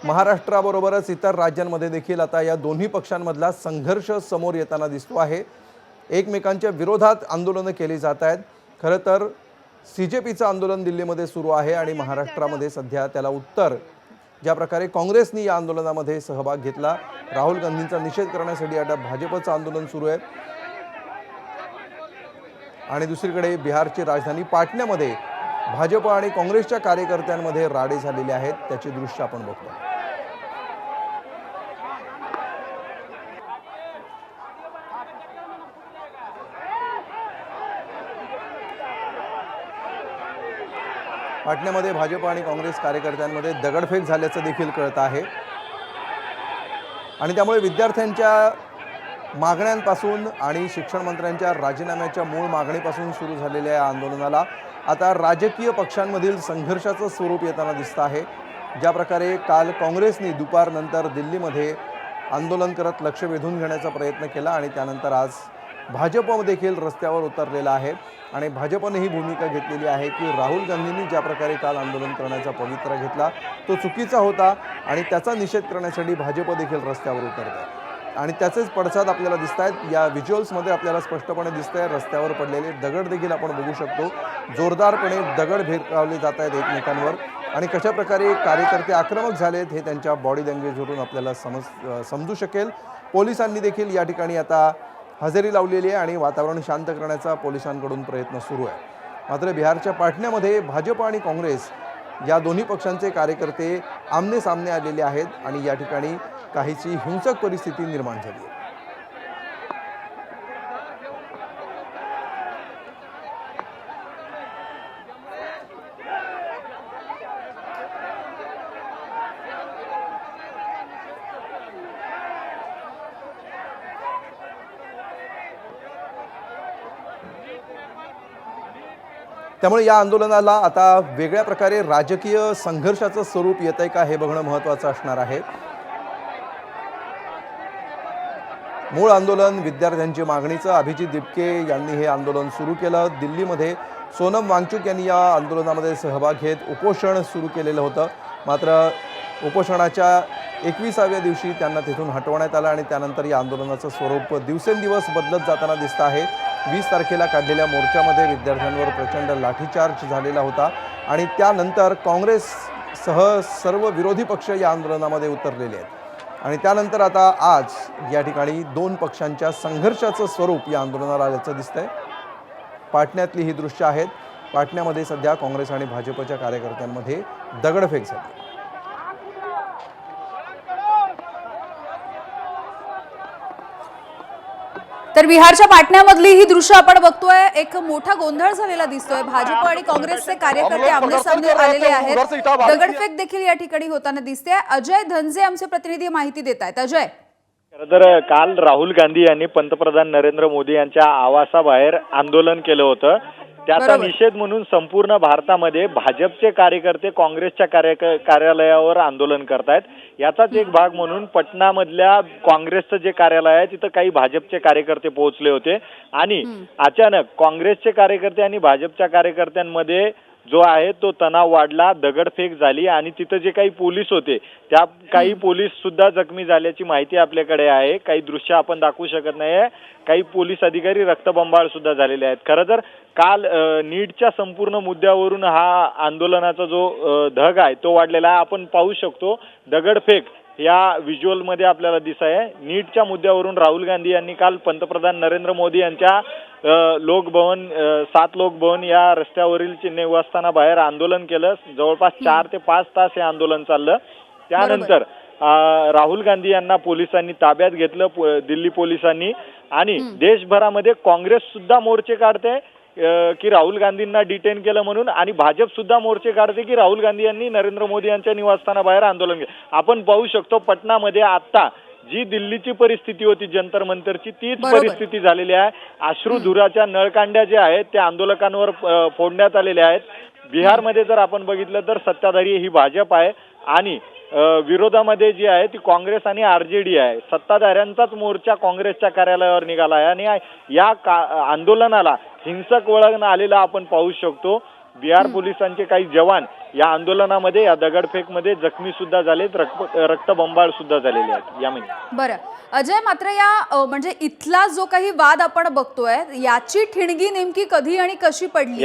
महाराष्ट्राबरोबरच इतर राज्यांमध्ये देखील आता या दोन्ही पक्षांमधला संघर्ष समोर येताना दिसतो आहे। एकमेकांच्या विरोधात आंदोलनं केली जात आहेत। खरं तर CJPचं आंदोलन दिल्लीमध्ये सुरू आहे आणि महाराष्ट्रामध्ये सध्या त्याला उत्तर ज्या प्रकारे काँग्रेसने या आंदोलनामध्ये सहभाग घेतला, राहुल गांधींचा निषेध करण्यासाठी आता भाजपचं आंदोलन सुरू आहे। आणि दुसरीकडे बिहारची राजधानी पाटण्यामध्ये भाजप आणि काँग्रेसच्या कार्यकर्त्यांमध्ये राडे झालेले आहेत, त्याची दृश्य आपण बघतो। पाटण्यामध्ये भाजप आणि काँग्रेस कार्यकर्त्यांमध्ये दगडफेक झाल्याचं देखील कळत आहे आणि त्यामुळे विद्यार्थ्यांच्या मागण्यांपासून आणि शिक्षण मंत्र्यांच्या राजीनाम्याच्या मूळ मागणीपासून सुरू झालेल्या या आंदोलनाला आता राजकीय पक्षांमधील संघर्षाचं स्वरूप येताना दिसतं आहे। ज्या प्रकारे काल काँग्रेसने दुपारनंतर दिल्लीमध्ये आंदोलन करत लक्ष वेधून घेण्याचा प्रयत्न केला आणि त्यानंतर आज भाजप देखील रस्त्यावर उतरलेला आहे आणि भाजपने ही भूमिका घेतलेली आहे की राहुल गांधींनी ज्या प्रकारे काल आंदोलन करण्याचा पवित्रा घेतला तो चुकीचा होता आणि त्याचा निषेध करण्यासाठी भाजप देखील रस्त्यावर उतरत आहे आणि त्याचेच पडसाद आपल्याला दिसत आहेत। या व्हिज्युअल्समध्ये आपल्याला स्पष्टपणे दिसतंय रस्त्यावर पडलेले दगड देखील आपण बघू शकतो। जोरदारपणे दगड भिरकावले जात आहेत एकमेकांवर आणि कशा प्रकारे कार्यकर्ते आक्रमक झालेत हे त्यांच्या बॉडी लँग्वेजवरून आपल्याला समजू शकेल। पोलिसांनी देखील या ठिकाणी आता हजेरी लावलेली आहे आणि वातावरण शांत करण्याचा पोलिसांकडून प्रयत्न सुरू आहे। मात्र बिहारच्या पाटण्यामध्ये भाजप आणि काँग्रेस या दोन्ही पक्षांचे कार्यकर्ते आमने सामने आलेले आहेत आणि या ठिकाणी काहीशी हिंसक परिस्थिती निर्माण झाली आहे। त्यामुळे या आंदोलनाला आता वेगळ्या प्रकारे राजकीय संघर्षाचं स्वरूप येतंय का हे बघणं महत्त्वाचं असणार आहे। मूळ आंदोलन विद्यार्थ्यांची मागणीचं अभिजित दिपके यांनी हे आंदोलन सुरू केलं। दिल्लीमध्ये सोनम वांगचुक यांनी या आंदोलनामध्ये सहभाग घेत उपोषण सुरू केलेलं होतं। मात्र उपोषणाच्या 21व्या दिवशी त्यांना तिथून हटवण्यात आलं आणि त्यानंतर या आंदोलनाचं स्वरूप दिवसेंदिवस बदलत जाताना दिसतं आहे। 20 तारखेला काढलेल्या मोर्चामध्ये विद्यार्थ्यांवर प्रचंड लाठीचार्ज झालेला होता आणि त्यानंतर काँग्रेससह सर्व विरोधी पक्ष या आंदोलनामध्ये उतरलेले आहेत आणि त्यानंतर आता आज या ठिकाणी दोन पक्षांच्या संघर्षाचं स्वरूप या आंदोलनाला आल्याचं दिसतंय। पाटण्यातली ही दृश्य आहेत। पाटण्यामध्ये सध्या काँग्रेस आणि भाजपच्या कार्यकर्त्यांमध्ये दगडफेक झाली। तर बिहारच्या पाटण्यामधली ही दृश्य आपण बघतोय। एक मोठा गोंधळ झालेला दिसतोय। भाजप आणि काँग्रेसचे कार्यकर्ते आमने सामने आलेले आहेत। दगडफेक देखील या ठिकाणी होताना दिसते। अजय धनजे आमचे प्रतिनिधी माहिती देत आहेत। अजय, तर काल राहुल गांधी यांनी पंतप्रधान नरेंद्र मोदी यांच्या आवासाबाहेर आंदोलन केलं होतं। त्याचा निषेध म्हणून संपूर्ण भारतामध्ये भाजपचे कार्यकर्ते काँग्रेसच्या कार्यालयावर आंदोलन करतायत। याचाच एक भाग म्हणून पटनामधल्या काँग्रेसचं जे कार्यालय आहे तिथं काही भाजपचे कार्यकर्ते पोहोचले होते आणि अचानक काँग्रेसचे कार्यकर्ते आणि भाजपच्या कार्यकर्त्यांमध्ये जो आहे तो तणाव वाढला, दगडफेक झाली आणि तिथं जे काही पोलीस होते त्या काही पोलीस सुद्धा जखमी झाल्याची माहिती आपल्याकडे आहे। काही दृश्य आपण दाखवू शकत नाहीये। काही पोलीस अधिकारी रक्तबंबाळ सुद्धा झालेले आहेत। खरं तर काल नीटच्या संपूर्ण मुद्द्यावरून हा आंदोलनाचा जो धग आहे तो वाढलेला आहे। आपण पाहू शकतो दगडफेक या व्हिज्युअलमध्ये आपल्याला दिसत आहे। नीटच्या मुद्द्यावरून राहुल गांधी यांनी काल पंतप्रधान नरेंद्र मोदी यांच्या लोकभवन 7 लोकभवन या रस्त्यावरील निवासस्थानाबाहेर आंदोलन केलं। जवळपास 4 ते 5 तास हे आंदोलन चाललं। त्यानंतर राहुल गांधी यांना पोलिसांनी ताब्यात घेतलं, दिल्ली पोलिसांनी, आणि देशभरामध्ये काँग्रेस सुद्धा मोर्चे काढते की राहुल गांधींना डिटेन केलं म्हणून आणि भाजप सुद्धा मोर्चे काढते की राहुल गांधी यांनी नरेंद्र मोदी यांच्या निवासस्थानाबाहेर आंदोलन केलं। आपण पाहू शकतो पटनामध्ये आता जी दिल्लीची परिस्थिती होती जंतर मंतरची तीच परिस्थिती झालेली आहे। अश्रुधुराच्या नळकांड्या ज्या आहेत त्या आंदोलकांवर फोडण्यात आलेल्या आहेत। बिहारमध्ये जर आपण बघितलं तर सत्ताधारी ही भाजप आहे आणि विरोधामध्ये जी आहे ती काँग्रेस आणि आरजेडी आहे। सत्ताधाऱ्यांचाच मोर्चा काँग्रेसच्या कार्यालयावर निघाला आहे आणि या आंदोलनाला हिंसक वळण आलेला आपण पाहू शकतो। बिहार पोलिसांचे काही जवान या आंदोलनामध्ये, या दगडफेकमध्ये जखमी सुद्धा झालेत, रक्तबंबाळ सुद्धा झालेले आहेत यामध्ये. बरं अजय, मात्र या म्हणजे इथला जो काही वाद आपण बघतोय याची ठिणगी नेमकी कधी आणि कशी पडली?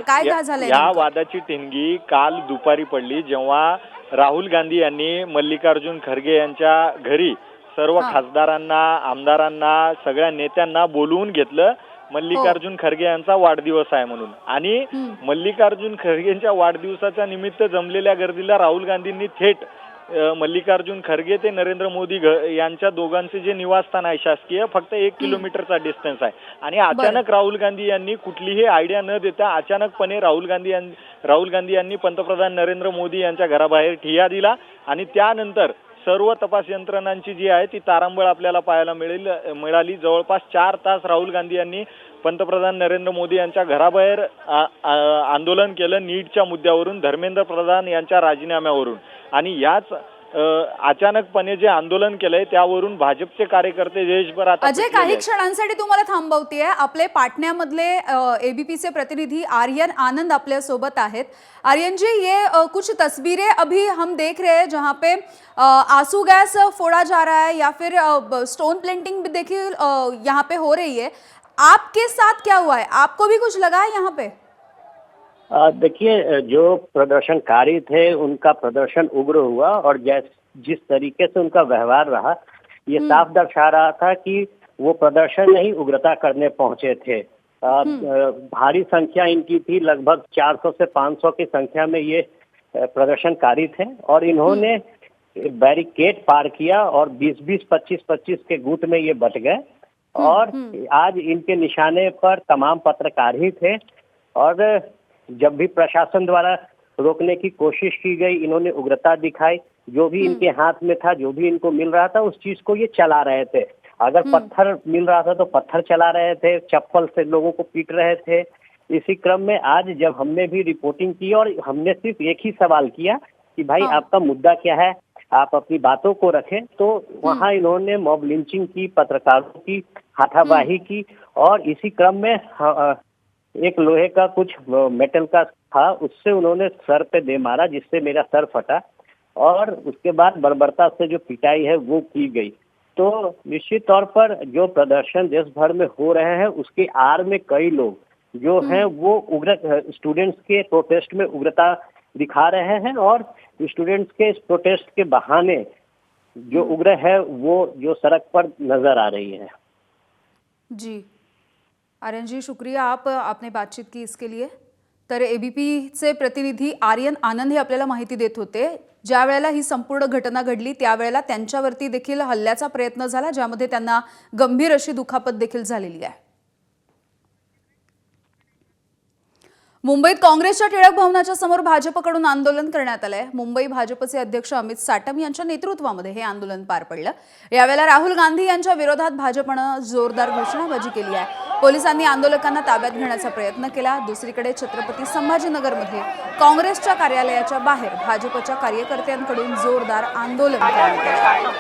काय झालंय? या वादाची ठिणगी काल दुपारी पडली, जेव्हा राहुल गांधी यांनी मल्लिकार्जुन खरगे यांच्या घरी सर्व खासदारांना, आमदारांना, सगळ्या नेत्यांना बोलवून घेतलं. मल्लिकार्जुन खरगे यांचा वाढदिवस आहे म्हणून, आणि मल्लिकार्जुन खरगेंच्या वाढदिवसाच्या निमित्त जमलेल्या गर्दीला राहुल गांधींनी थेट मल्लिकार्जुन खरगे ते नरेंद्र मोदी यांच्या दोघांचे जे निवासस्थान आहे शासकीय, फक्त 1 किलोमीटरचा डिस्टन्स आहे, आणि अचानक राहुल गांधी यांनी कुठलीही आयडिया न देता अचानकपणे राहुल गांधी यांनी पंतप्रधान नरेंद्र मोदी यांच्या घराबाहेर ठिय्या दिला, आणि त्यानंतर सर्व तपास यंत्रणांची जी आहे ती तारांबळ आपल्याला पाहायला मिळाली. जवळपास 4 तास राहुल गांधी यांनी पंतप्रधान नरेंद्र मोदी यांच्या घराबाहेर आंदोलन केलं नीटच्या मुद्द्यावरून, धर्मेंद्र प्रधान यांच्या राजीनाम्यावरून, आणि याच अचानकपणे जे आंदोलन केलंय त्यावरून भाजपचे कार्यकर्ते देशभर आता अजय काही क्षणांसाठी तुम्हाला थांबवतीये. आपले पाटण्यामधले एबीपीचे प्रतिनिधी आर्यन आनंद आपल्या सोबत आहेत. आर्यन जी, ये कुछ तस्वीरें अभी हम देख रहे हैं जहां पे आंसू गैस फोड़ा जा रहा है या फिर स्टोन प्लेंटिंग भी देखिए यहाँ पे हो रही है. आपके साथ क्या हुआ है? आपको भी कुछ लगा है यहाँ पे? देखिए, जो प्रदर्शनकारी थे उनका प्रदर्शन उग्र हुआ, और जिस तरीके से उनका व्यवहार रहा ये साफ दर्शा रहा था कि वो प्रदर्शन नहीं उग्रता करने पहुंचे थे. भारी संख्या इनकी थी, लगभग 400 से 500 की संख्या में ये प्रदर्शनकारी थे, और इन्होंने बैरिकेड पार किया और 20-20, 25-25 के गुट में ये बट गए, और आज इनके निशाने पर तमाम पत्रकार ही थे, और जब भी प्रशासन द्वारा रोकने की कोशिश की गई इन्होंने उग्रता दिखाई. जो भी इनके हाथ में था, जो भी इनको मिल रहा था, उस चीज को ये चला रहे थे. अगर पत्थर मिल रहा था तो पत्थर चला रहे थे, चप्पल से लोगों को पीट रहे थे. इसी क्रम में आज जब हमने भी रिपोर्टिंग की और हमने सिर्फ एक ही सवाल किया कि भाई आपका मुद्दा क्या है, आप अपनी बातों को रखें, तो वहाँ इन्होंने मॉब लिंचिंग की, पत्रकारों की हाथापाई की, और इसी क्रम में एक लोहे का कुछ मेटल का था, उससे उन्होंने सर पे दे मारा, जिससे मेरा सर फटा, और उसके बाद बर्बरता से जो पिटाई है वो की गई. तो निश्चित तौर पर जो प्रदर्शन देश भर में हो रहे हैं उसके आड़ में कई लोग जो हैं वो उग्र स्टूडेंट्स के प्रोटेस्ट में उग्रता दिखा रहे हैं, और स्टूडेंट्स के इस प्रोटेस्ट के बहाने जो उग्र है वो जो सड़क पर नजर आ रही है. जी आर्यन जी, शुक्रिया आपने बातचीत की इसके लिए. तर एबीपीचे प्रतिनिधी आर्यन आनंद हे आपल्याला माहिती देत होते. ज्या वेळेला ही संपूर्ण घटना घडली त्यावेळेला त्यांच्यावरती देखील हल्ल्याचा प्रयत्न झाला, ज्यामध्ये त्यांना गंभीर अशी दुखापत देखील झालेली आहे. मुंबईत काँग्रेसच्या टिळक भवनाच्या समोर भाजपकडून आंदोलन करण्यात आलंय. मुंबई भाजपचे अध्यक्ष अमित साटम यांच्या नेतृत्वामध्ये हे आंदोलन पार पडलं. यावेळेला राहुल गांधी यांच्या विरोधात भाजपनं जोरदार घोषणाबाजी केली आहे. पोलिसांनी आंदोलकांना ताब्यात घेण्याचा प्रयत्न केला. दुसरीकडे छत्रपती संभाजीनगरमध्ये काँग्रेसच्या कार्यालयाच्या बाहेर भाजपच्या कार्यकर्त्यांकडून जोरदार आंदोलन करण्यात आलं.